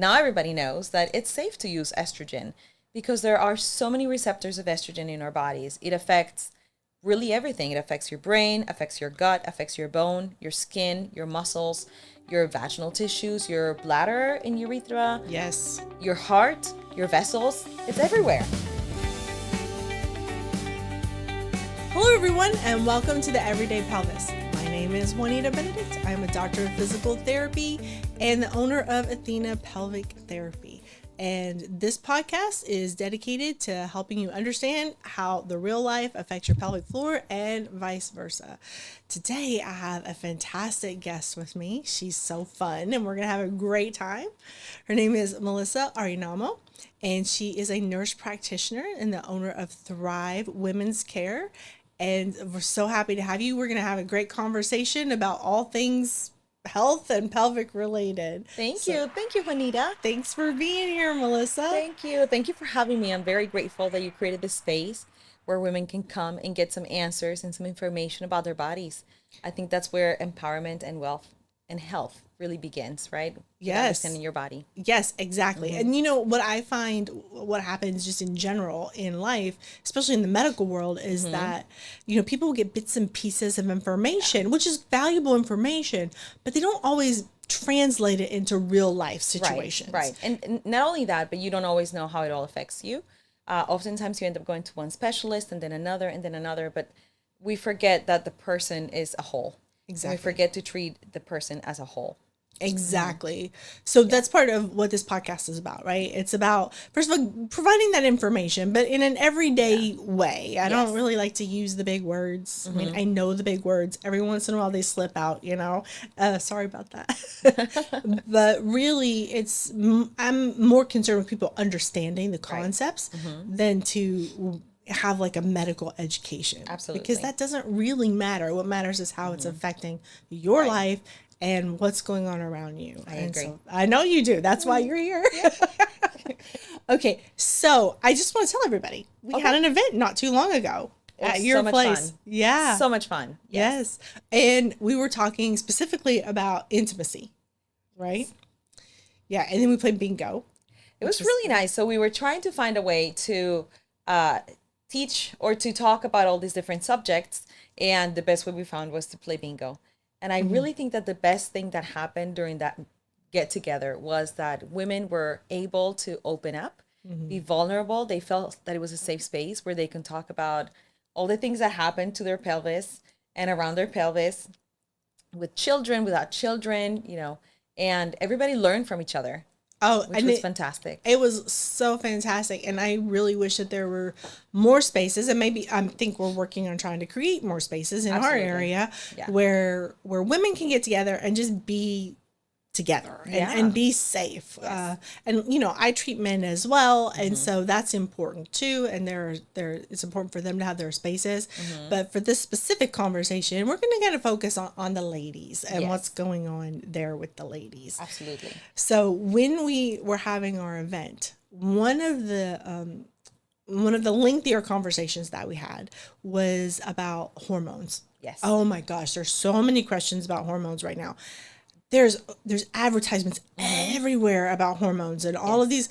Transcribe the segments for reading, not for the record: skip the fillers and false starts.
Now everybody knows that it's safe to use estrogen because there are so many receptors of estrogen in our bodies. It affects really everything. It affects your brain, affects your gut, affects your bone, your skin, your muscles, your vaginal tissues, your bladder and urethra, Yes. your heart, your vessels. It's everywhere. Hello, everyone, and welcome to the Everyday Pelvis. My name is Juanita Benedict. I am a doctor of physical therapy and the owner of Athena Pelvic Therapy. And this podcast is dedicated to helping you understand how the real life affects your pelvic floor and vice versa. Today, I have a fantastic guest with me. She's so fun, and we're going to have a great time. Her name is Melissa Areinamo, and she is a nurse practitioner and the owner of Thrive Women's Care. And we're so happy to have you. We're going to have a great conversation about all things health and pelvic related. Thank you, Juanita. Thanks for being here, Melissa. Thank you. Thank you for having me. I'm very grateful that you created this space where women can come and get some answers and some information about their bodies. I think that's where empowerment and wealth and health really begins, right? Yes. Understanding your body. Yes, exactly. And you know, what I find, what happens just in general in life, especially in the medical world, is that, you know, people get bits and pieces of information, which is valuable information, but they don't always translate it into real life situations. Right. And not only that, but you don't always know how it all affects you. Oftentimes you end up going to one specialist and then another, but we forget that the person is a whole. Exactly. And we forget to treat the person as a whole. Exactly. So that's part of what this podcast is about, right? It's about, first of all, providing that information, but in an everyday way. I don't really like to use the big words. I mean, I know the big words. Every once in a while they slip out, you know. Sorry about that. But really, I'm more concerned with people understanding the concepts than to have like a medical education. Absolutely. Because that doesn't really matter. What matters is how it's affecting your life and what's going on around you. I agree. So, I know you do. That's why you're here. Okay, so I just want to tell everybody, we had an event not too long ago at your place. Fun. Yeah. So much fun. Yes. And we were talking specifically about intimacy, right? Yeah, and then we played bingo. It was really nice. So we were trying to find a way to teach or to talk about all these different subjects. And the best way we found was to play bingo. And I really think that the best thing that happened during that get together was that women were able to open up, be vulnerable. They felt that it was a safe space where they can talk about all the things that happened to their pelvis and around their pelvis, with children, without children, you know, and everybody learned from each other. Oh, which was fantastic. It was so fantastic. And I really wish that there were more spaces, and maybe I think we're working on trying to create more spaces in our area where women can get together and just be together and be safe. And you know, I treat men as well, and so that's important too. And it's important for them to have their spaces. But for this specific conversation, we're going to kind of focus on the ladies and what's going on there with the ladies. Absolutely. So when we were having our event, one of the lengthier conversations that we had was about hormones. Yes. Oh my gosh, there's so many questions about hormones right now. There's advertisements everywhere about hormones and all of these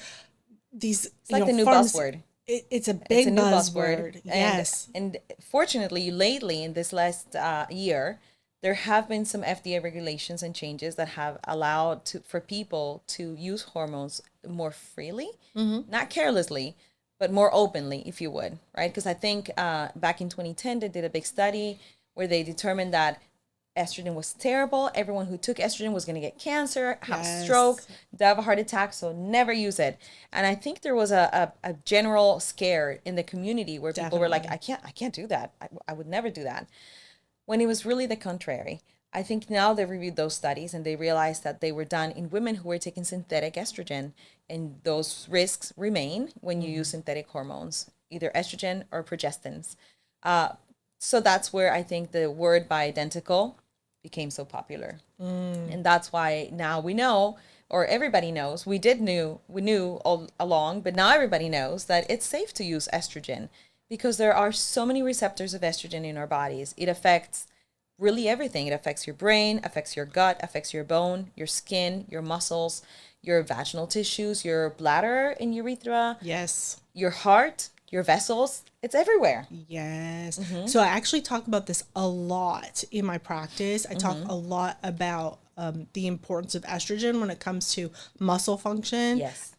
it's like the new buzzword. It's a big buzzword. Yes. And fortunately, lately in this last year, there have been some FDA regulations and changes that have allowed for people to use hormones more freely, not carelessly, but more openly, if you would, right? Because I think back in 2010, they did a big study where they determined that estrogen was terrible. Everyone who took estrogen was going to get cancer, have a stroke, die of a heart attack. So never use it. And I think there was a general scare in the community where people were like, I can't do that. I would never do that. When it was really the contrary. I think now they've reviewed those studies and they realized that they were done in women who were taking synthetic estrogen. And those risks remain when you use synthetic hormones, either estrogen or progestins. So that's where I think the word bioidentical became so popular. And that's why now we know, or everybody knows, we knew all along, but now everybody knows that it's safe to use estrogen because there are so many receptors of estrogen in our bodies. It affects really everything. It affects your brain, affects your gut, affects your bone, your skin, your muscles, your vaginal tissues, your bladder and urethra, Yes. your heart, your vessels. It's everywhere. Yes. So I actually talk about this a lot in my practice. I talk a lot about the importance of estrogen when it comes to muscle function. Yes.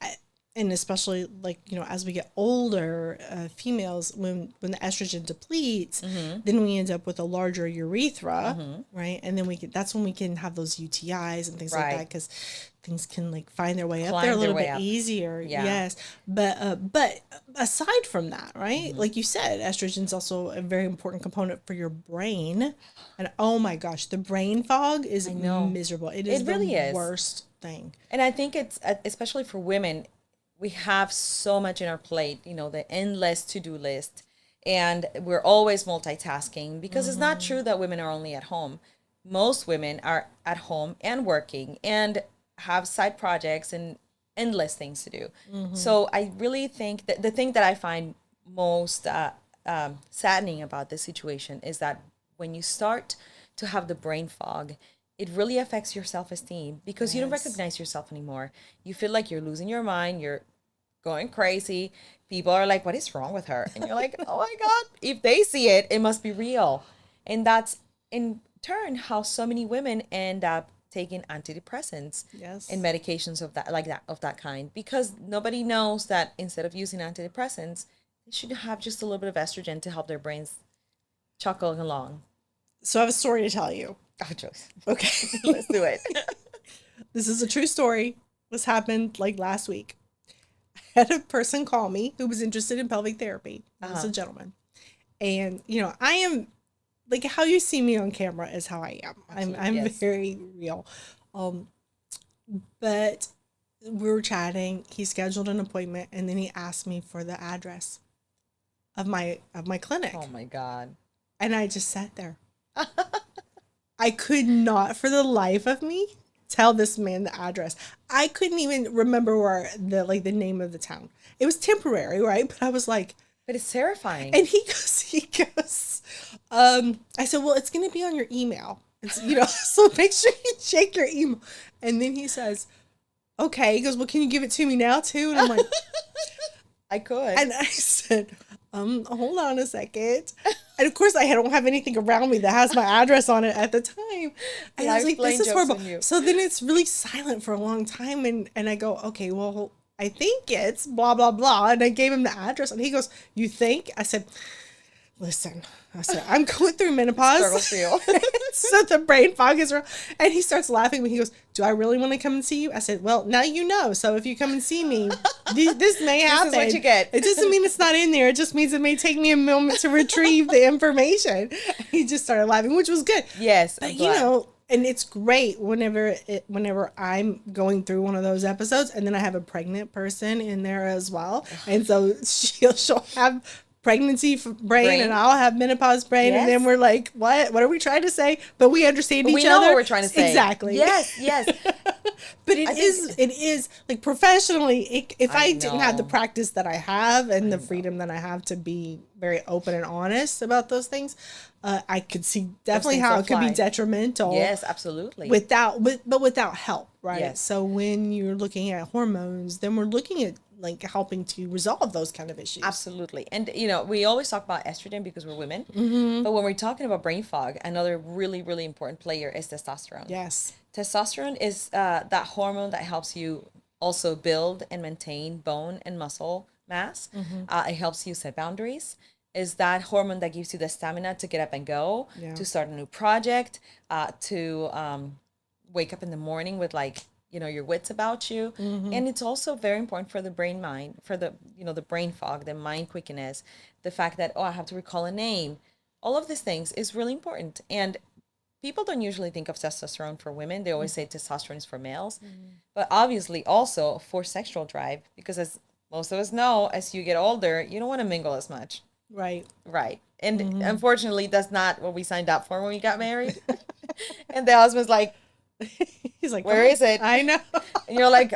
And especially like, as we get older, females, when the estrogen depletes, then we end up with a larger urethra, right? And then that's when we can have those UTIs and things like Right. that, because things can like find their way up Climb there a their little way bit up. easier. Yeah. Yes. But aside from that, right? Like you said, estrogen is also a very important component for your brain. And oh my gosh, the brain fog is miserable. It is It really the is. worst thing. And I think it's, especially for women, we have so much in our plate, the endless to-do list. And we're always multitasking, because it's not true that women are only at home. Most women are at home and working and have side projects and endless things to do. So I really think that the thing that I find most saddening about this situation is that when you start to have the brain fog, it really affects your self-esteem, because you don't recognize yourself anymore. You feel like you're losing your mind. You're going crazy. People are like, what is wrong with her? And you're like, oh my God, if they see it, it must be real. And that's in turn how so many women end up taking antidepressants Yes. and medications of that kind, because nobody knows that instead of using antidepressants, they should have just a little bit of estrogen to help their brains chuckle along. So I have a story to tell you. Oh, Joyce. Okay. Let's do it. This is a true story. This happened like last week. I had a person call me who was interested in pelvic therapy. It was a gentleman. And, I am like, how you see me on camera is how I am. I'm yes. very real. But we were chatting. He scheduled an appointment, and then he asked me for the address of my clinic. Oh my God. And I just sat there. I could not for the life of me tell this man the address. I couldn't even remember where the name of the town. It was temporary, right? But I was like, but it's terrifying. and he goes, I said, well, it's going to be on your email. It's, so make sure you check your email. And then he says, okay. He goes, well, can you give it to me now too? And I'm like, I could. and I said, hold on a second. And of course, I don't have anything around me that has my address on it at the time. And I was like, this is horrible. So then it's really silent for a long time. And I go, okay, well, I think it's blah, blah, blah. And I gave him the address. And he goes, you think? I said, listen, I'm going through menopause. Struggles real. So the brain fog is real. And he starts laughing when he goes, do I really want to come and see you? I said, well, now you know. So if you come and see me, this may happen. This is what you get. It doesn't mean it's not in there. It just means it may take me a moment to retrieve the information. He just started laughing, which was good. Yes. But, and it's great whenever I'm going through one of those episodes, and then I have a pregnant person in there as well. And so she'll have pregnancy brain and I'll have menopause brain. Yes. And then we're like, what are we trying to say? But we understand each other. We know what we're trying to say. Exactly. Yes. But it is like professionally, if I didn't have the practice that I have and the freedom that I have to be very open and honest about those things, I could see definitely how it could be detrimental. Yes, absolutely. But without help, right? Yes. So when you're looking at hormones, then we're looking at like helping to resolve those kind of issues. Absolutely. And, we always talk about estrogen because we're women. Mm-hmm. But when we're talking about brain fog, another really, really important player is testosterone. Yes. Testosterone is that hormone that helps you also build and maintain bone and muscle mass. Mm-hmm. It helps you set boundaries. Is that hormone that gives you the stamina to get up and go, to start a new project, to wake up in the morning with your wits about you. Mm-hmm. And it's also very important for the brain mind, for the brain fog, the mind quickness, the fact that, I have to recall a name. All of these things is really important. And people don't usually think of testosterone for women. They always say testosterone is for males. Mm-hmm. But obviously also for sexual drive, because as most of us know, as you get older, you don't want to mingle as much. Right. And unfortunately, that's not what we signed up for when we got married. And the husband's like, he's like, where is it? I know. And you're like,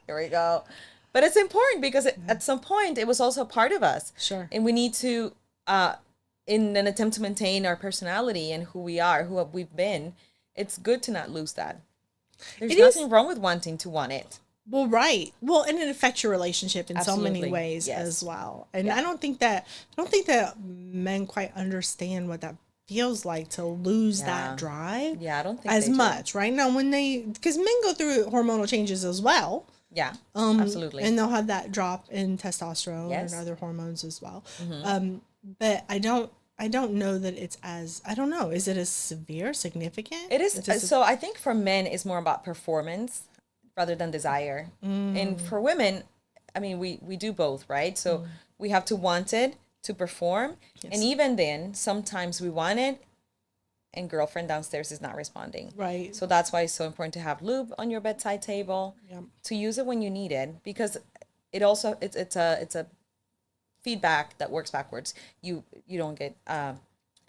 here we go. But it's important because at some point it was also part of us. Sure. And we need to, in an attempt to maintain our personality and who we are, who we've been, it's good to not lose that. There's It nothing is. wrong with wanting to want it. Well, right. Well, and it affects your relationship in so many Absolutely. ways Yes. as well. And Yeah. I don't think that men quite understand what that feels like to lose that drive. Yeah, I don't think as they do. much right now because men go through hormonal changes as well. Yeah, absolutely. And they'll have that drop in testosterone Yes. and other hormones as well. But I don't know that it's as, I don't know, is it as severe, significant? It is. So I think for men, it's more about performance rather than desire. And for women, I mean, we do both, right? So we have to want it to perform. Yes. And even then, sometimes we want it and girlfriend downstairs is not responding. Right. So that's why it's so important to have lube on your bedside table, Yep. to use it when you need it, because it also it's a feedback that works backwards. You don't get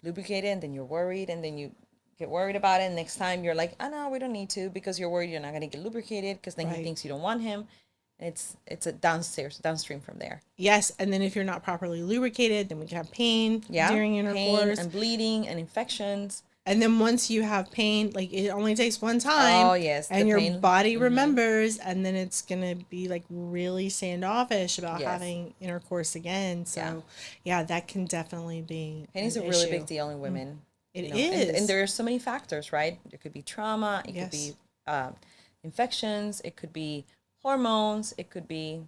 lubricated, and then you're worried, and then you get worried about it. And next time you're like, oh no, we don't need to, because you're worried you're not gonna get lubricated, because then Right. he thinks you don't want him. And it's a downstream from there. Yes, and then if you're not properly lubricated, then we can have pain during intercourse. Pain and bleeding and infections. And then once you have pain, like it only takes one time. Oh, yes, And the your pain. body remembers, and then it's gonna be like really standoffish about Yes. having intercourse again. So yeah, that can definitely be Pain is a an really issue. big deal in women. It you know? is. And there are so many factors, right? It could be trauma. It could Yes. be infections. It could be hormones. It could be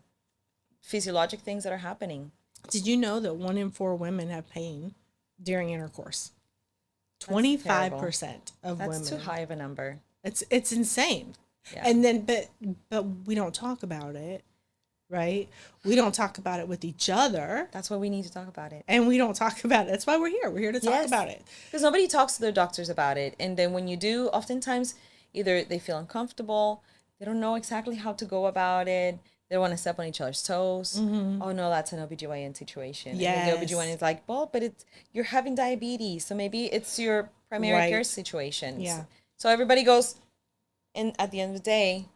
physiologic things that are happening. Did you know that 1 in 4 women have pain during intercourse? terrible. 25% of That's women. too high of a number. It's insane. Yeah. And then but we don't talk about it, right? We don't talk about it with each other, That's why we need to talk about it. and we don't talk about it. That's why we're here. We're here to talk Yes. about it. Because nobody talks to their doctors about it. And then when you do, oftentimes either they feel uncomfortable, they don't know exactly how to go about it, they don't want to step on each other's toes. Oh no, that's an OBGYN situation. Yes. And the OBGYN is like, well, but you're having diabetes, so maybe it's your primary care Right. situation. Yeah. So everybody goes, and at the end of the day,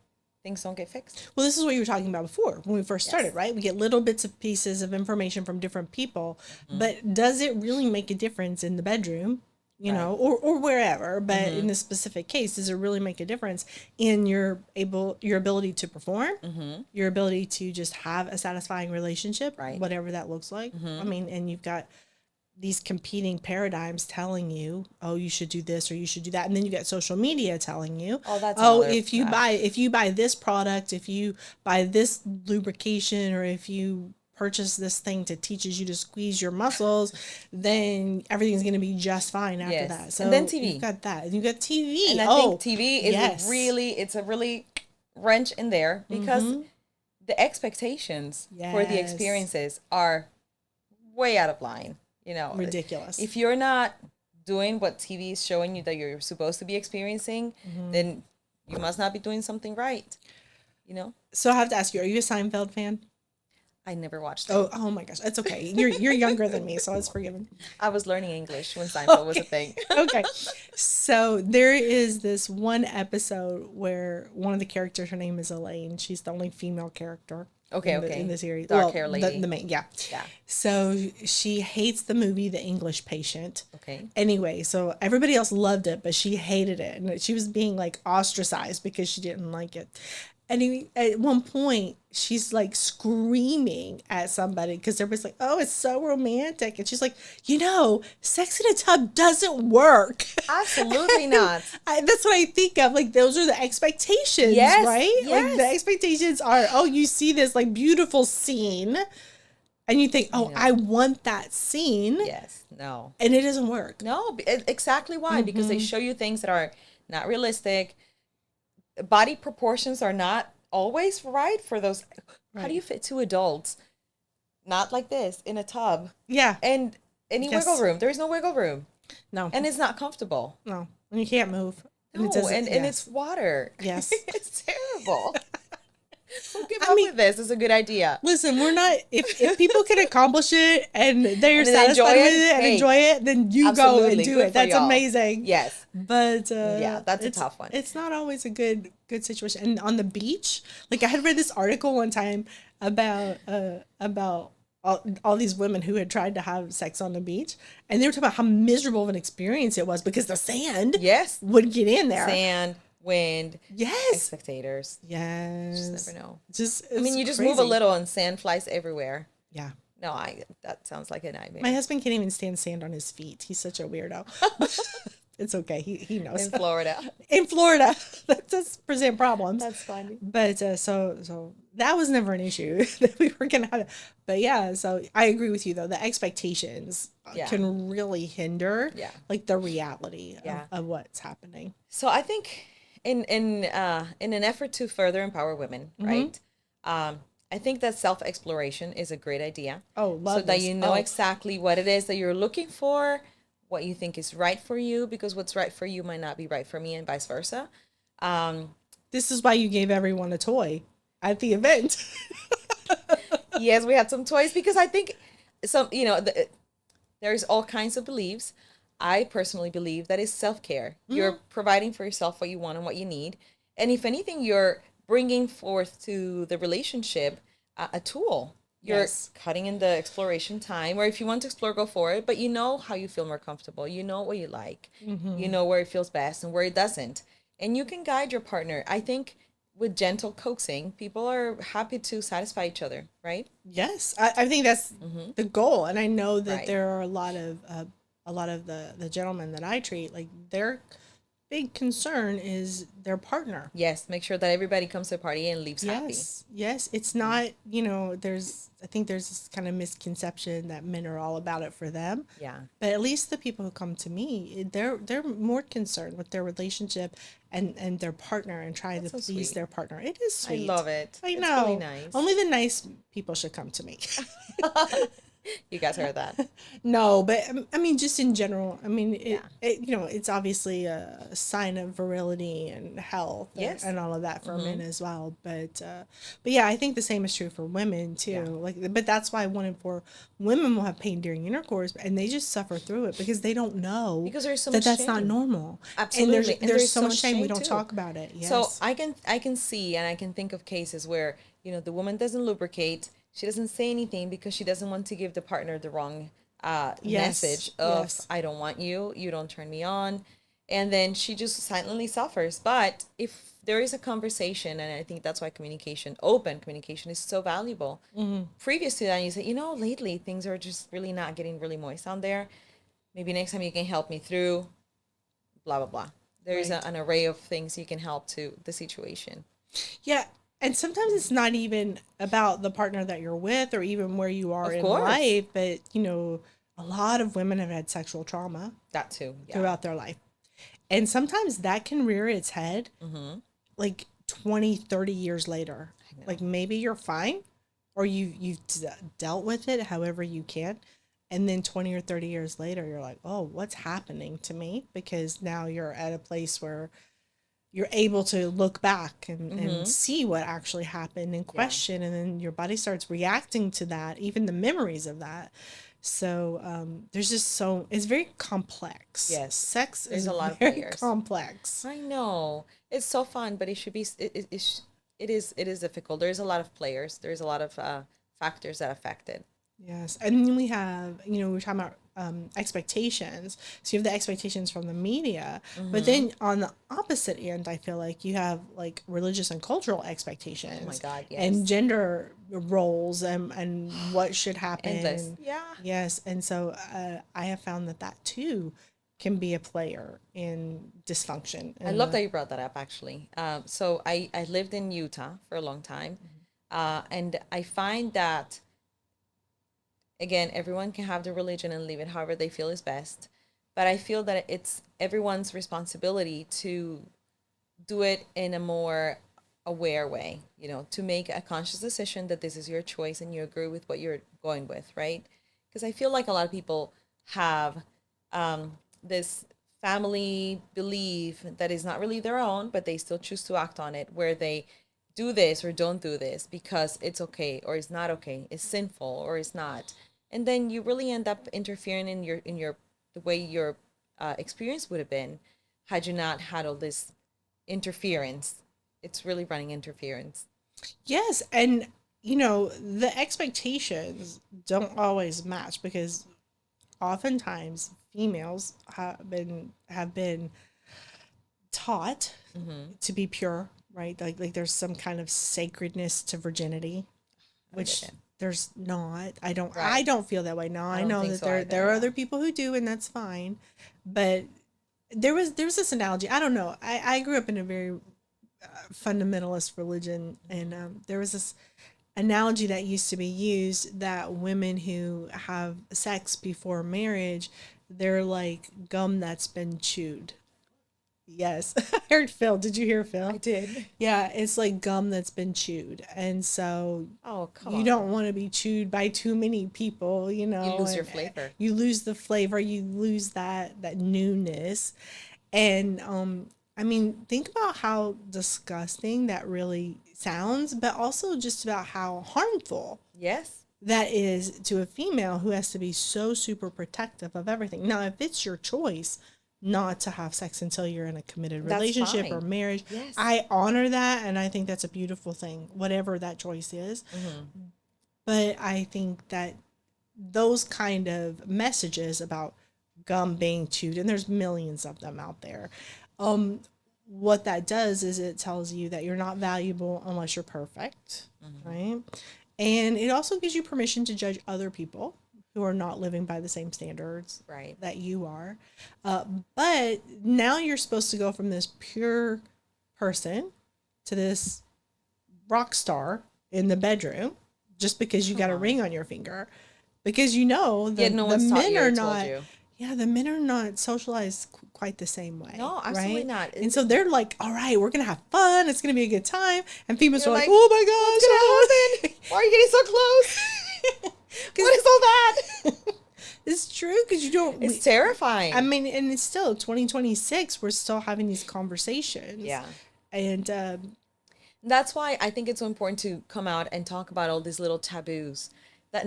things don't get fixed. Well, this is what you were talking about before when we first started, Yes. right? We get little bits of pieces of information from different people, but does it really make a difference in the bedroom, you know, or wherever? But in this specific case, does it really make a difference in your ability to perform, your ability to just have a satisfying relationship, Right. whatever that looks like? I mean, and you've got these competing paradigms telling you, oh, you should do this or you should do that, and then you get social media telling you, Oh, that's oh, another- if you buy this product, if you buy this lubrication, or if you purchase this thing that teaches you to squeeze your muscles, then everything's going to be just fine after Yes. that. So And then TV. you've got that, and you got TV. And I think TV is yes. it's a really wrench in there, because the expectations for the Yes. experiences are way out of line. You know, ridiculous. If you're not doing what TV is showing you that you're supposed to be experiencing, then you must not be doing something right. You know, So I have to ask you, are you a Seinfeld fan? I never watched it. Oh my gosh, it's okay. You're younger than me, so it's forgiven. I was learning English when Seinfeld was a thing. Okay. So there is this one episode where one of the characters, her name is Elaine. She's the only female character. Okay, in the series. Dark hair lady. The main, yeah. Yeah. So she hates the movie The English Patient. Okay. Anyway, so everybody else loved it, but she hated it. And she was being like ostracized because she didn't like it. And at one point, she's like screaming at somebody because everybody's like, oh, it's so romantic. And she's like, sex in a tub doesn't work. Absolutely not. That's what I think of. Like, those are the expectations, Yes, right? Like, yes. the expectations are, oh, you see this like beautiful scene and you think, oh, I want that scene. Yes. No. And it doesn't work. No. Exactly why? Because they show you things that are not realistic. Body proportions are not always right for those. How do you fit 2 adults? Not like this in a tub. Yeah. And any Yes. wiggle room. There is no wiggle room. No. And it's not comfortable. No. And you can't move. No, it doesn't- and yes. it's water. Yes. It's terrible. Who came I up mean- with this? It's a good idea. Listen, we're not, if people can accomplish it and they're And then satisfied enjoy with it, it and hey, enjoy it, then you go and absolutely. do Good it. for That's y'all. amazing. Yes. But Yeah, that's a it's- tough one. It's not always a good situation. And on the beach, like I had read this article one time about all these women who had tried to have sex on the beach, and they were talking about how miserable of an experience it was because the sand Yes. would get in there. Sand, wind, Yes. spectators. Yes. Just never know. Just, I mean, you just move a little and sand flies everywhere. Yeah. No, that sounds like a nightmare. My husband can't even stand sand on his feet. He's such a weirdo. It's okay. He knows. In Florida. In Florida, that does present problems. That's funny. But so that was never an issue that we were gonna have. But yeah, so I agree with you though. The expectations can really hinder like the reality of what's happening. So I think in an effort to further empower women, right? I think that self-exploration is a great idea. Oh, love so that you know exactly what it is that you're looking for, what you think is right for you, because what's right for you might not be right for me, and vice versa. This is why you gave everyone a toy at the event. Yes, we had some toys because I think there's all kinds of beliefs. I personally believe that is self-care. You're providing for yourself what you want and what you need. And if anything, you're bringing forth to the relationship a tool. You're cutting in the exploration time, or if you want to explore, go for it. But you know how you feel more comfortable. You know what you like. You know where it feels best and where it doesn't. And you can guide your partner. I think with gentle coaxing, people are happy to satisfy each other, right? Yes, I think that's the goal. And I know that there are a lot of the gentlemen that I treat, like their big concern is their partner. Yes, make sure that everybody comes to the party and leaves happy. Yes, it's not, I think there's this kind of misconception that men are all about it for them. Yeah. But at least the people who come to me, they're more concerned with their relationship and their partner and trying to please their partner. It is sweet. I love it. I know. It's really nice. Only the nice people should come to me. You guys heard that? No, but I mean, just in general, I mean, it's obviously a sign of virility and health and all of that for men as well. But yeah, I think the same is true for women too. Yeah. But that's why 1 in 4 women will have pain during intercourse, and they just suffer through it because they don't know because there's so much that's shame. Not normal. Absolutely, and there's so much shame. We don't talk about it. Yes. So I can see and I can think of cases where the woman doesn't lubricate. She doesn't say anything because she doesn't want to give the partner the wrong message of I don't want you, you don't turn me on. And then she just silently suffers. But if there is a conversation, and I think that's why open communication is so valuable. Previous to that, you say, lately things are just really not getting really moist down there. Maybe next time you can help me through, blah, blah, blah. There's an array of things you can help to the situation. Yeah. And sometimes it's not even about the partner that you're with or even where you are in life, but, a lot of women have had sexual trauma. That too. Yeah. Throughout their life. And sometimes that can rear its head like 20, 30 years later. Like maybe you're fine or you've dealt with it however you can. And then 20 or 30 years later, you're like, oh, what's happening to me? Because now you're at a place where you're able to look back and see what actually happened and question. And then your body starts reacting to that, even the memories of that. So there's just it's very complex. Yes. Sex is a lot of very layers. Complex. I know. It's so fun, but it should be, it is difficult. There's a lot of players. There's a lot of factors that affect it. Yes. And then we have, we're talking about expectations. So you have the expectations from the media, but then on the opposite end, I feel like you have like religious and cultural expectations. Oh my God, yes. And gender roles and what should happen. Endless. Yeah. Yes. And so I have found that too can be a player in dysfunction. I love that you brought that up, actually. So I lived in Utah for a long time, and I find that again, everyone can have their religion and live it however they feel is best. But I feel that it's everyone's responsibility to do it in a more aware way, to make a conscious decision that this is your choice and you agree with what you're going with, right? Because I feel like a lot of people have this family belief that is not really their own, but they still choose to act on it, where they do this or don't do this because it's okay or it's not okay, it's sinful or it's not. And then you really end up interfering in the way your experience would have been had you not had all this interference. It's really running interference. Yes, and the expectations don't always match because oftentimes females have been taught to be pure, right? Like there's some kind of sacredness to virginity, which there's not. I don't feel that way. Now I know that there are other people who do, and that's fine. But there was this analogy. I don't know. I grew up in a very fundamentalist religion, and there was this analogy that used to be used that women who have sex before marriage, they're like gum that's been chewed. Yes. I heard Phil. Did you hear Phil? I did. Yeah, it's like gum that's been chewed. And so you don't want to be chewed by too many people, you know. You lose your flavor. You lose the flavor, you lose that newness. And I mean, think about how disgusting that really sounds, but also just about how harmful that is to a female who has to be so super protective of everything. Now, if it's your choice not to have sex until you're in a committed relationship or marriage, I honor that, and I think that's a beautiful thing, whatever that choice is. But I think that those kind of messages about gum being chewed, and there's millions of them out there, what that does is it tells you that you're not valuable unless you're perfect, right? And it also gives you permission to judge other people who are not living by the same standards that you are. But now you're supposed to go from this pure person to this rock star in the bedroom just because you got a ring on your finger. Because you know that the men are not... Yeah, the men are not socialized quite the same way. No, absolutely not. And so they're like, all right, we're going to have fun. It's going to be a good time. And females are like, oh my gosh. What's going to happen? Why are you getting so close? What is all that? It's true because you don't. It's terrifying. I mean, and it's still 2026. We're still having these conversations. Yeah. And that's why I think it's so important to come out and talk about all these little taboos that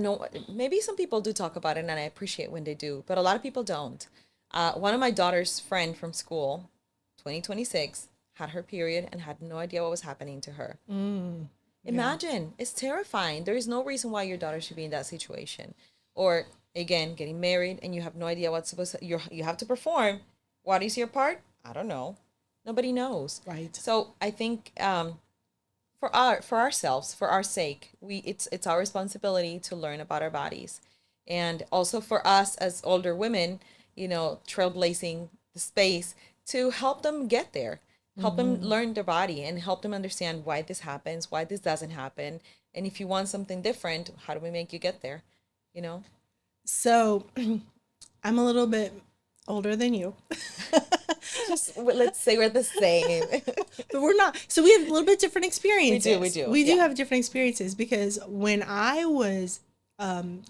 maybe some people do talk about it, and I appreciate when they do, but a lot of people don't. One of my daughter's friend from school, 2026, had her period and had no idea what was happening to her. Imagine, it's terrifying. There is no reason why your daughter should be in that situation. Or again, getting married and you have no idea what's supposed to, you have to perform. What is your part? I don't know. Nobody knows. Right. So I think for ourselves, for our sake, it's our responsibility to learn about our bodies. And also for us as older women, you know, trailblazing the space to help them get there. Help them learn their body and help them understand why this happens, why this doesn't happen. And if you want something different, how do we make you get there? You know? So I'm a little bit older than you. Just let's say we're the same. But we're not. So we have a little bit different experiences. We do have different experiences because when I was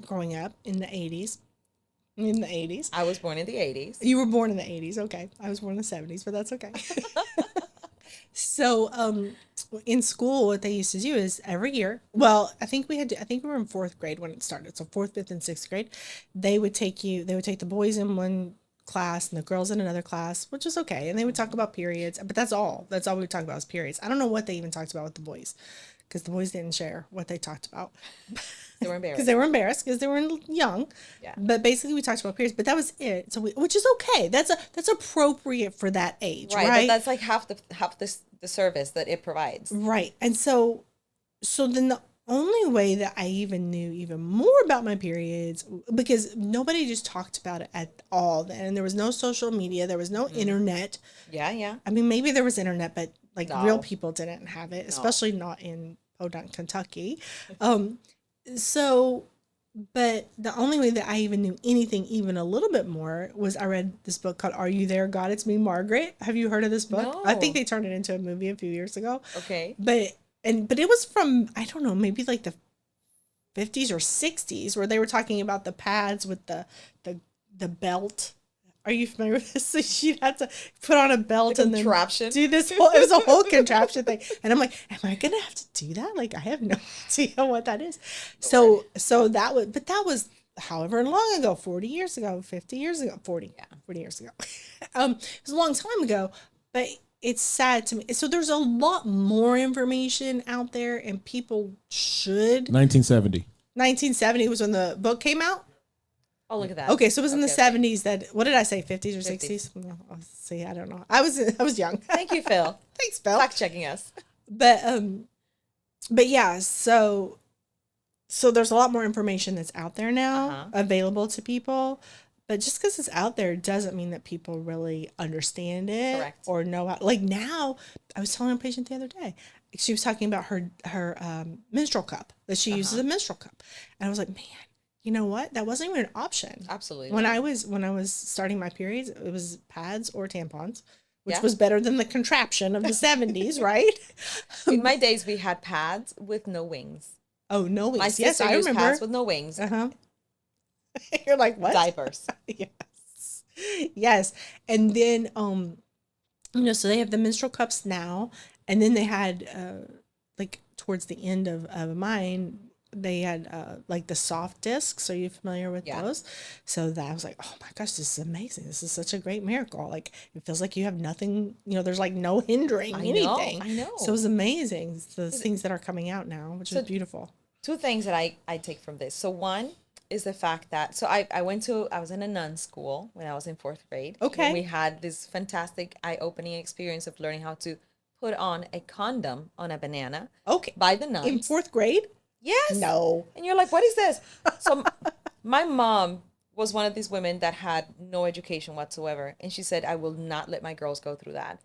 growing up in the 80s, I was born in the 80s. You were born in the 80s. Okay. I was born in the 70s, but that's okay. So, in school, what they used to do is every year, well, I think we were in fourth grade when it started. So 4th, 5th, and 6th grade, they would take the boys in one class and the girls in another class, which is okay. And they would talk about periods, but that's all we would talk about is periods. I don't know what they even talked about with the boys because the boys didn't share what they talked about. They were embarrassed. Because they were embarrassed because they were young. Yeah. But basically, we talked about periods, but that was it. So, which is okay. That's appropriate for that age, right? But that's like half the service that it provides, right? And so then the only way that I even knew even more about my periods, because nobody just talked about it at all then, and there was no social media, there was no internet. Yeah. I mean, maybe there was internet, but real people didn't have it, especially not in Podunk, Kentucky. But the only way that I even knew anything even a little bit more was I read this book called Are You There, God? It's Me, Margaret. Have you heard of this book? No. I think they turned it into a movie a few years ago. Okay. But it was from, I don't know, maybe like the 50s or 60s where they were talking about the pads with the belt. Are you familiar with this? So she'd have to put on a belt and then do this it was a whole contraption thing. And I'm like, am I going to have to do that? Like, I have no idea what that is. So that was however long ago, 40 years ago, 50 years ago, 40 years ago. It was a long time ago, but it's sad to me. So there's a lot more information out there and people should. 1970 was when the book came out. Oh, look at that. Okay, so it was in the Okay, okay. 70s that, what did I say, 50s or 50s. 60s? No, see, I don't know. I was young. Thank you, Phil. Thanks, Bill. Fact checking us. But yeah, so there's a lot more information that's out there now available to people. But just because it's out there doesn't mean that people really understand it. Correct. Or know how. Like now, I was telling a patient the other day, she was talking about her menstrual cup, that she uses a menstrual cup. And I was like, man, you know what? That wasn't even an option. Absolutely. When I was starting my periods, it was pads or tampons, which Yeah. was better than the contraption of the 70s, right? In my days, we had pads with no wings. Oh, no wings. My Yes, sister I used remember. pads with no wings. You're like, what? Diapers. Yes. Yes. And then so they have the menstrual cups now, and then they had like towards the end of mine, they had like the soft discs. Are you familiar with those? So that I was like, oh my gosh, this is amazing. This is such a great miracle. Like it feels like you have nothing, there's like no hindering anything. I know. So it was amazing. The things that are coming out now, which is beautiful. Two things that I take from this. So one is the fact that, I was in a nun school when I was in 4th grade. Okay. And we had this fantastic eye-opening experience of learning how to put on a condom on a banana. Okay. By the nuns. In 4th grade? Yes. No. And you're like, what is this? So my mom was one of these women that had no education whatsoever. And she said, I will not let my girls go through that.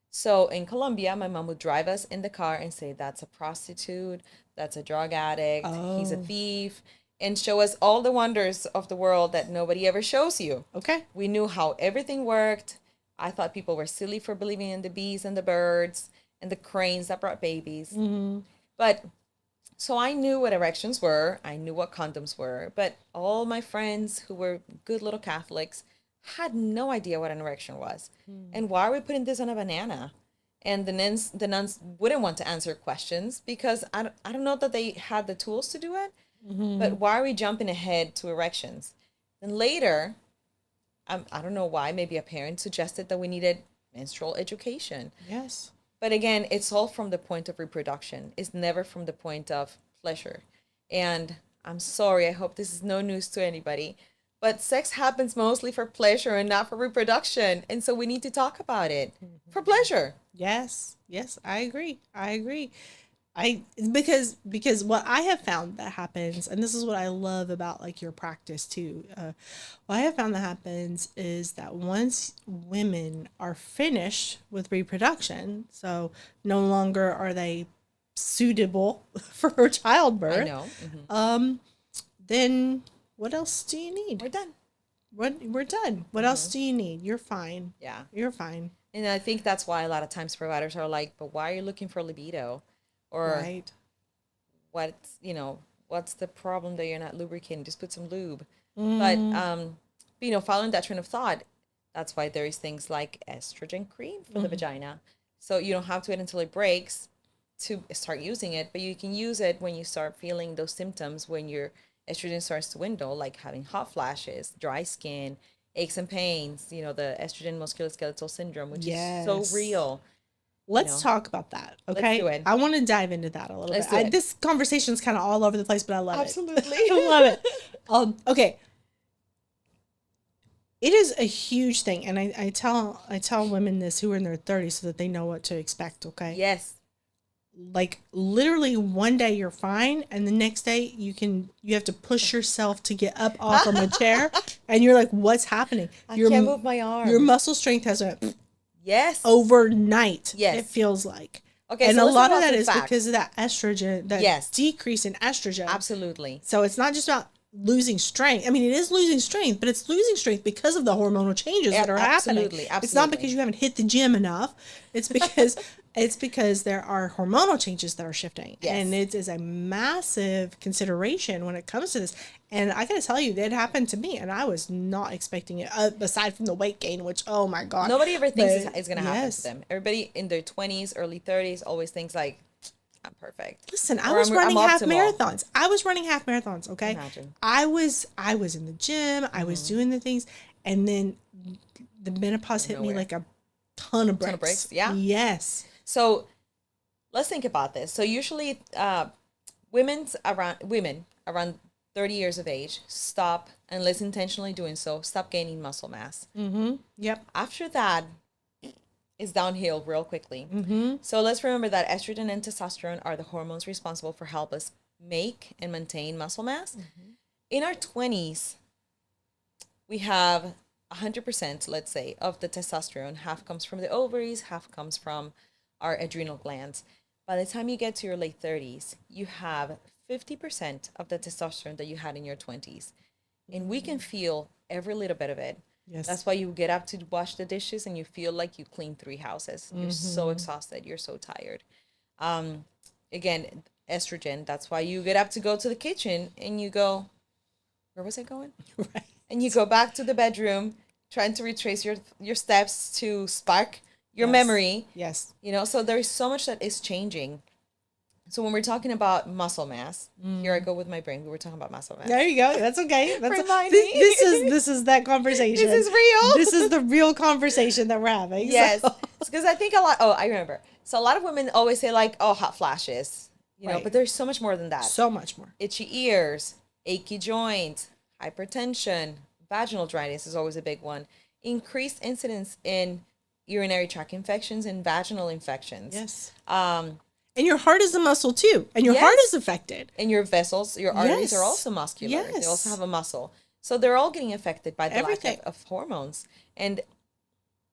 So in Colombia, my mom would drive us in the car and say, that's a prostitute, that's a drug addict, he's a thief, and show us all the wonders of the world that nobody ever shows you. Okay. We knew how everything worked. I thought people were silly for believing in the bees and the birds and the cranes that brought babies. Mm-hmm. But so I knew what erections were. I knew what condoms were. But all my friends who were good little Catholics had no idea what an erection was. And why are we putting this on a banana? And the nuns wouldn't want to answer questions because I don't know that they had the tools to do it. But why are we jumping ahead to erections? Then later, I don't know why, maybe a parent suggested that we needed menstrual education. Yes. But again, it's all from the point of reproduction. It's never from the point of pleasure. And I'm sorry, I hope this is no news to anybody, but sex happens mostly for pleasure and not for reproduction. And so we need to talk about it for pleasure. Yes. Yes, I agree. Because what I have found that happens, and this is what I love about like your practice too, what I have found that happens is that once women are finished with reproduction, so no longer are they suitable for childbirth. I know. Mm-hmm. Then what else do you need? We're done. We're done. What else do you need? You're fine. Yeah. You're fine. And I think that's why a lot of times providers are like, but why are you looking for libido? Or right. What's the problem that you're not lubricating? Just put some lube. But following that train of thought, that's why there is things like estrogen cream for the vagina. So you don't have to wait until it breaks to start using it, but you can use it when you start feeling those symptoms, when your estrogen starts to dwindle, like having hot flashes, dry skin, aches and pains, the estrogen musculoskeletal syndrome, which is so real. Let's talk about that, okay? Let's do it. I want to dive into that a little Let's bit. do it. This conversation's kind of all over the place, but I love Absolutely. it. I love it. Okay. It is a huge thing, and I tell women this who are in their 30s so that they know what to expect, okay? Yes. Like literally one day you're fine, and the next day you have to push yourself to get up off from a chair, and you're like, what's happening? I can't move my arm. Your muscle strength has a yes overnight. Yes, it feels like. Okay, and so a lot of that is fact. because of that estrogen, that decrease in estrogen. Absolutely. So it's not just about losing strength. I mean, it is losing strength, but it's losing strength because of the hormonal changes that are happening. Absolutely. It's not because you haven't hit the gym enough. It's because there are hormonal changes that are shifting. Yes. And it is a massive consideration when it comes to this. And I got to tell you, that happened to me, and I was not expecting it, aside from the weight gain, which, oh my God. Nobody ever thinks it's going to happen to them. Everybody in their 20s, early 30s always thinks like, I'm perfect. Listen, I was running half marathons. I was running half marathons, okay? Imagine. I was in the gym. I was doing the things. And then the menopause hit me like a ton of bricks. Yeah. Yes. So let's think about this. So usually women around 30 years of age, stop, unless intentionally doing so, stop gaining muscle mass. Yep. After that, it's downhill real quickly. So let's remember that estrogen and testosterone are the hormones responsible for help us make and maintain muscle mass. In our 20s, we have 100%, let's say, of the testosterone. Half comes from the ovaries, half comes from our adrenal glands. By the time you get to your late 30s, you have 50% of the testosterone that you had in your 20s. And we can feel every little bit of it. Yes. That's why you get up to wash the dishes and you feel like you cleaned 3 houses. You're so exhausted. You're so tired. Again, estrogen. That's why you get up to go to the kitchen and you go, where was I going? Right. And you go back to the bedroom trying to retrace your steps to spark your memory. Yes. You know, so there's so much that is changing. So when we're talking about muscle mass, here I go with my brain. We were talking about muscle mass. There you go. That's okay. That's Remind me. this is that conversation. This is real. This is the real conversation that we're having. Yes. So. Because I think I remember. So a lot of women always say like, oh, hot flashes. You know, Right. but there's so much more than that. So much more. Itchy ears, achy joints, hypertension, vaginal dryness is always a big one. Increased incidence in urinary tract infections and vaginal infections. Yes. And your heart is a muscle too. And your Yes. heart is affected. And your vessels, your arteries Yes. are also muscular. They Yes. also have a muscle. So they're all getting affected by the Everything. lack of hormones. And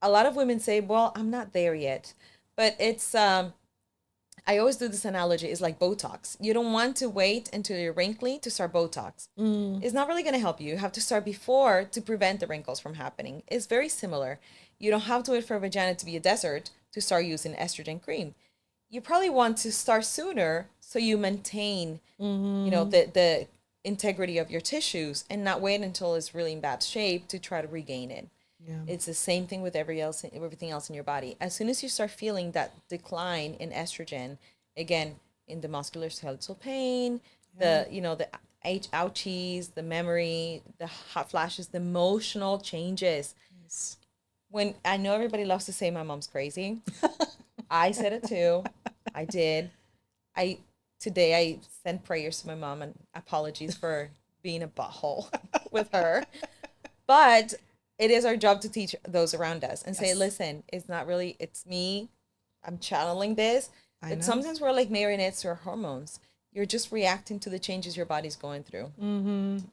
a lot of women say, well, I'm not there yet. But it's, I always do this analogy, it's like Botox. You don't want to wait until you're wrinkly to start Botox. It's not really going to help you. You have to start before to prevent the wrinkles from happening. It's very similar. You don't have to wait for a vagina to be a desert to start using estrogen cream. You probably want to start sooner so you maintain, you know, the integrity of your tissues and not wait until it's really in bad shape to try to regain it. Yeah. It's the same thing with everything else in your body. As soon as you start feeling that decline in estrogen, again, in the musculoskeletal pain, the ouchies, the memory, the hot flashes, the emotional changes. Yes. When I know everybody loves to say my mom's crazy, I said it too. I did. Today I sent prayers to my mom and apologies for being a butthole with her. But it is our job to teach those around us and say, Yes. listen, it's not really, it's me. I'm channeling this. I But know. sometimes we're like marionettes to our hormones. You're just reacting to the changes your body's going through.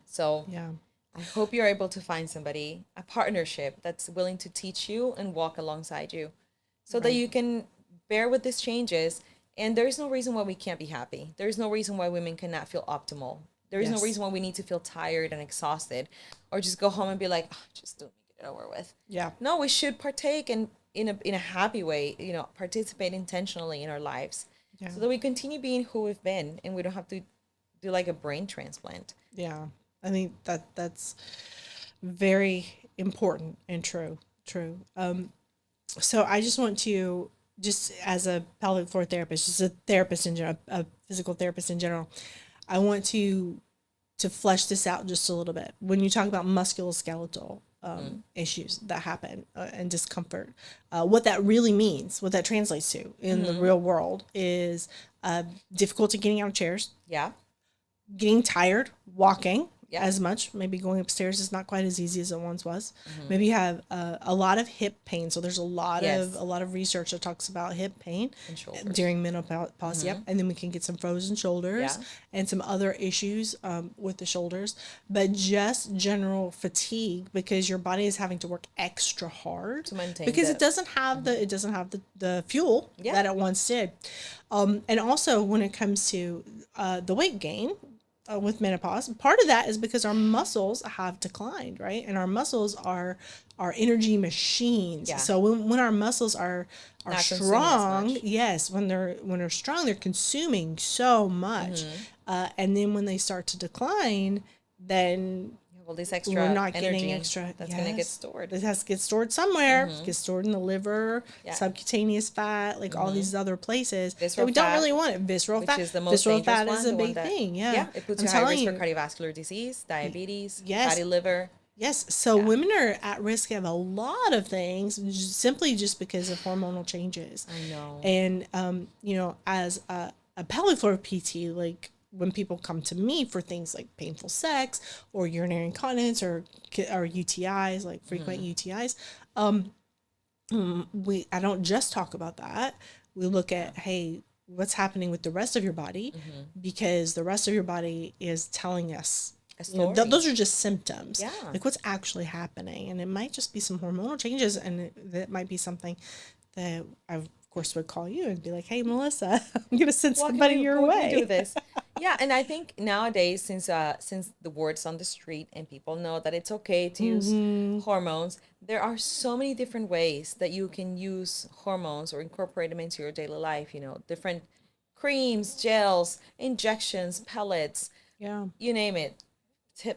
So Yeah. I hope you're able to find somebody, a partnership that's willing to teach you and walk alongside you so that you can bear with these changes. And there's no reason why we can't be happy. There's no reason why women cannot feel optimal. There is no Yes. reason why we need to feel tired and exhausted or just go home and be like, oh, just don't get it over with. Yeah. No, we should partake in a happy way, you know, participate intentionally in our lives Yeah. so that we continue being who we've been and we don't have to do like a brain transplant. Yeah. I think that's very important and true. So I just want to, just as a pelvic floor therapist, just a therapist in general, a physical therapist in general, I want to flesh this out just a little bit. When you talk about musculoskeletal issues that happen and discomfort, what that really means, what that translates to in the real world is difficulty getting out of chairs, Yeah. getting tired, walking Yeah. as much, maybe going upstairs is not quite as easy as it once was. Maybe you have a lot of hip pain. So there's a lot Yes. of research that talks about hip pain And shoulders. during menopause. Yep. And then we can get some frozen shoulders Yeah. and some other issues with the shoulders, but just general fatigue because your body is having to work extra hard To maintain because the- it doesn't have the fuel Yeah. that it once did. And also when it comes to the weight gain, with menopause, part of that is because our muscles have declined, right? And our muscles are energy machines. Yeah. So when our muscles are Not consuming as strong, much. yes, when they're strong, they're consuming so much, and then when they start to decline, then Well, this extra we're not energy getting extra. that's going to get stored. It has to get stored somewhere. It gets stored in the liver, Yeah. subcutaneous fat, like all these other places that Visceral we don't fat, really want it. Visceral which fat, is the most visceral dangerous fat one, is a the one big that- thing. Yeah, it puts I'm you high risk telling for you. cardiovascular disease, diabetes, Yes. fatty liver. Yes, so women are at risk of a lot of things simply just because of hormonal changes. I know. And you know, as a pelvic floor PT, like when people come to me for things like painful sex or urinary incontinence or UTIs, like frequent UTIs, I don't just talk about that. We look at, hey, what's happening with the rest of your body, because the rest of your body is telling us, those are just symptoms. Yeah. Like what's actually happening. And it might just be some hormonal changes, and that might be something that I, of course, would call you and be like, hey, Melissa, I'm going to send somebody your way. Can we do this? Yeah, and I think nowadays, since the word's on the street and people know that it's okay to use hormones, there are so many different ways that you can use hormones or incorporate them into your daily life. You know, different creams, gels, injections, pellets, you name it,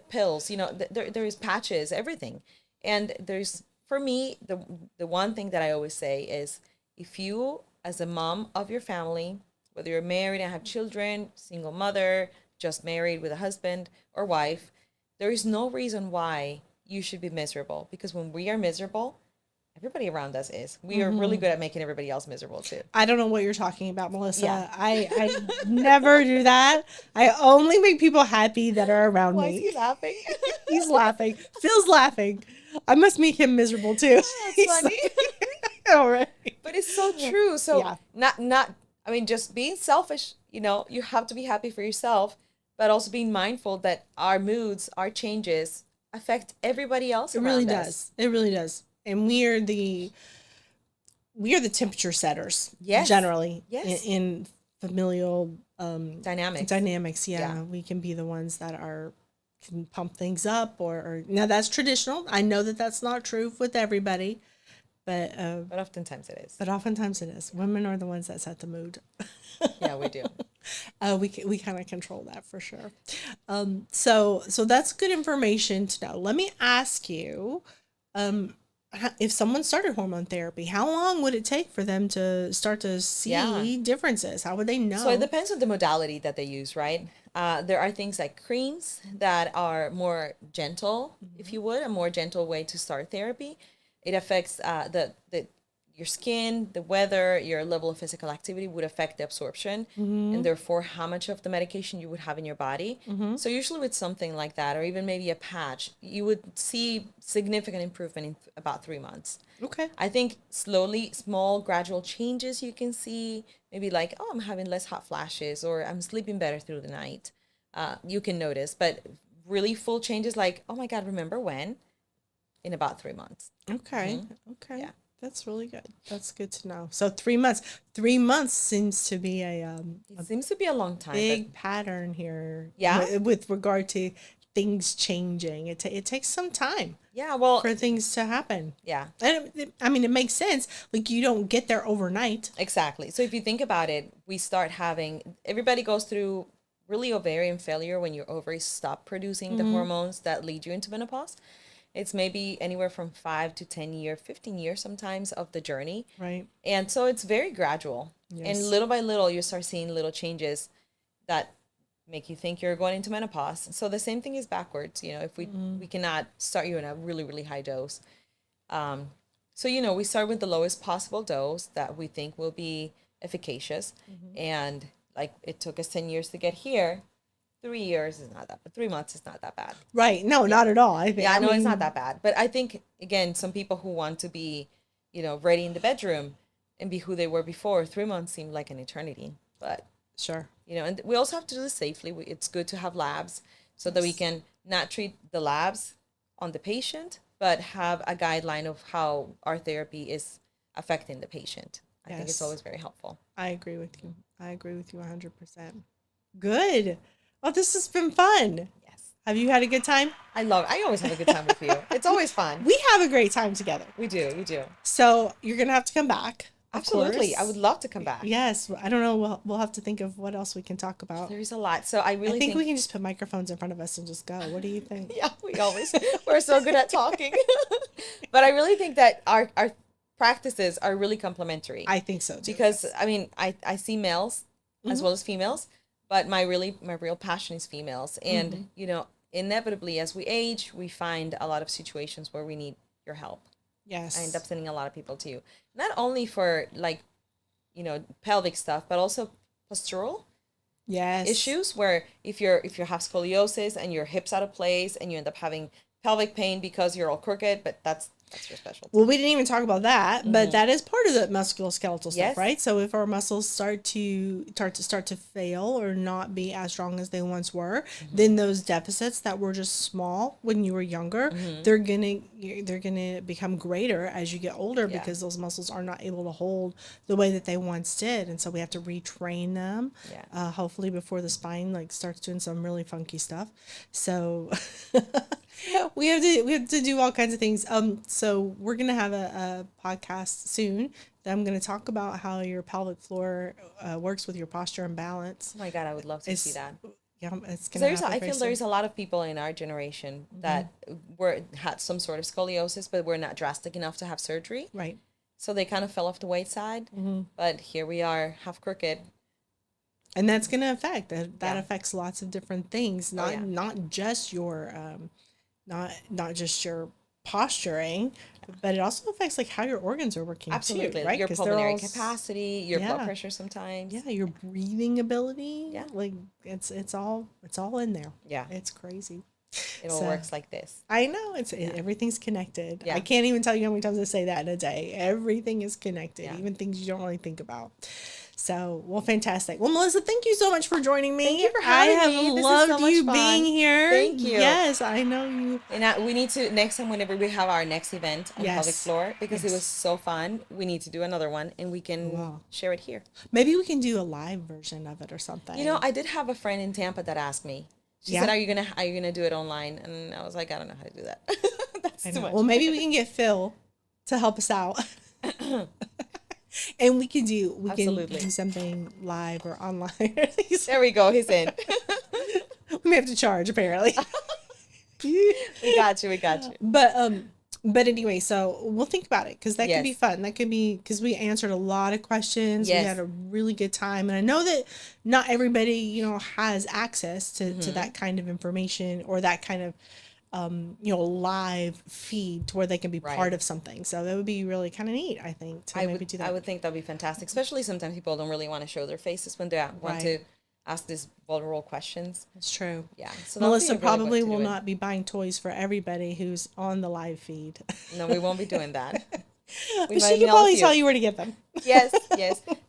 pills. You know, there's patches, everything. And there's, for me, the one thing that I always say is, if you, as a mom of your family, whether you're married and have children, single mother, just married with a husband or wife, there is no reason why you should be miserable. Because when we are miserable, everybody around us is. We are really good at making everybody else miserable too. I don't know what you're talking about, Melissa. Yeah. I never do that. I only make people happy that are around me. Why is he laughing? He's laughing. Phil's laughing. I must make him miserable too. That's funny. All right. But it's so true. So I mean, just being selfish, you know, you have to be happy for yourself, but also being mindful that our moods, our changes affect everybody else around us. It really does. It really does. And we are the temperature setters, generally, in familial dynamics. Yeah. We can be the ones that can pump things up, or now that's traditional. I know that that's not true with everybody. But oftentimes it is. But oftentimes it is. Women are the ones that set the mood. Yeah, we do. We kind of control that for sure. So that's good information to know. Let me ask you, if someone started hormone therapy, how long would it take for them to start to see differences? How would they know? So it depends on the modality that they use, right? There are things like creams that are more gentle, if you would, a more gentle way to start therapy. It affects your skin, the weather, your level of physical activity would affect the absorption, and therefore how much of the medication you would have in your body. So usually with something like that, or even maybe a patch, you would see significant improvement in about 3 months. Okay. I think slowly, small, gradual changes you can see, maybe like, oh, I'm having less hot flashes, or I'm sleeping better through the night. You can notice, but really full changes like, oh my God, remember when? In about 3 months. Okay. Okay. Yeah. That's really good. That's good to know. So 3 months. 3 months seems to be it seems to be a long time. Big pattern here. Yeah. With regard to things changing, it takes some time. Yeah. Well, for things to happen. Yeah. And it makes sense. Like you don't get there overnight. Exactly. So if you think about it, everybody goes through really ovarian failure when your ovaries stop producing the hormones that lead you into menopause. It's maybe anywhere from 5 to 10 years, 15 years sometimes of the journey. Right. And so it's very gradual. Yes. And little by little, you start seeing little changes that make you think you're going into menopause. So the same thing is backwards. You know, if we cannot start you in a really, really high dose. So, you know, we start with the lowest possible dose that we think will be efficacious. And like it took us 10 years to get here. 3 years is not that, but 3 months is not that bad. Right. No, not at all. I think. Yeah, it's not that bad. But I think, again, some people who want to be, you know, ready in the bedroom and be who they were before, 3 months seemed like an eternity. But sure. You know, and we also have to do this safely. It's good to have labs so that we can not treat the labs on the patient, but have a guideline of how our therapy is affecting the patient. I think it's always very helpful. I agree with you. 100%. Good. Oh, this has been fun. Yes. Have you had a good time? I always have a good time with you. It's always fun. We have a great time together. We do. So you're going to have to come back. Absolutely. I would love to come back. Yes. I don't know. We'll have to think of what else we can talk about. There's a lot. So I think we can just put microphones in front of us and just go. What do you think? Yeah, we're so good at talking. But I really think that our practices are really complementary. I think so too. Because I mean, I see males as well as females. But my real passion is females. And, you know, inevitably as we age, we find a lot of situations where we need your help. Yes. I end up sending a lot of people to you. Not only for like, you know, pelvic stuff, but also postural. issues where if you have scoliosis and your hips out of place and you end up having pelvic pain because you're all crooked, but that's your specialty. Well, we didn't even talk about that, but that is part of the musculoskeletal stuff, Yes. right? So if our muscles start to fail or not be as strong as they once were, then those deficits that were just small when you were younger, they're gonna become greater as you get older because those muscles are not able to hold the way that they once did, and so we have to retrain them. Hopefully before the spine like starts doing some really funky stuff. So. We have to do all kinds of things. So we're gonna have a podcast soon that I'm gonna talk about how your pelvic floor works with your posture and balance. Oh my God, I would love to see that. Yeah, it's gonna. I feel there's a lot of people in our generation that had some sort of scoliosis, but were not drastic enough to have surgery. Right. So they kind of fell off the wayside. But here we are, half crooked. And that's gonna affect that affects lots of different things. Not just your not just your posturing, but it also affects like how your organs are working. Absolutely, too, right? Your pulmonary capacity, your blood pressure sometimes. Yeah, your breathing ability. Yeah, like it's all in there. Yeah, it's crazy. It all works like this. I know everything's connected. I can't even tell you how many times I say that in a day. Everything is connected, even things you don't really think about. So, well, fantastic. Well, Melissa, thank you so much for joining me. Thank you for having me. I have loved you being here. Thank you. Yes, I know you. And we need to, next time, whenever we have our next event on pelvic floor, because it was so fun, we need to do another one and we can share it here. Maybe we can do a live version of it or something. You know, I did have a friend in Tampa that asked me. She said, "Are you gonna do it online?" And I was like, "I don't know how to do that." That's too much. Well, maybe we can get Phil to help us out. And we can do something live or online. There we go. He's in. We may have to charge, apparently. We got you. But anyway, so we'll think about it because that could be fun. That could be because we answered a lot of questions. We had a really good time, and I know that not everybody, has access to that kind of information or that kind of live feed to where they can be part of something. So that would be really kind of neat, I think, to maybe do that. I would think that'd be fantastic, especially sometimes people don't really want to show their faces when they want to ask these vulnerable questions. That's true. Yeah. So Melissa probably will not be buying toys for everybody who's on the live feed. No, we won't be doing that. But she can probably tell you where to get them. Yes.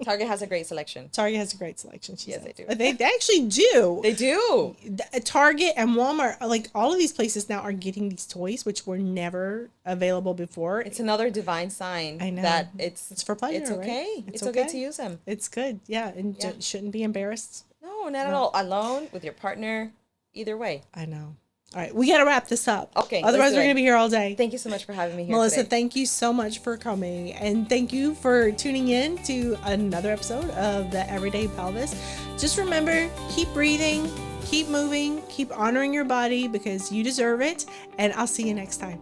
Target has a great selection. She yes, says. they do. They actually do. They do. Target and Walmart, like all of these places now are getting these toys, which were never available before. It's another divine sign. I know. That it's for pleasure. It's okay. Right? It's okay to use them. It's good. Yeah. And shouldn't be embarrassed. No, not at all. Alone, with your partner, either way. I know. All right, we got to wrap this up. Okay. Otherwise, we're going to be here all day. Thank you so much for having me here Melissa, today. thank you so much for coming. And thank you for tuning in to another episode of the Everyday Pelvis. Just remember, keep breathing, keep moving, keep honoring your body because you deserve it. And I'll see you next time.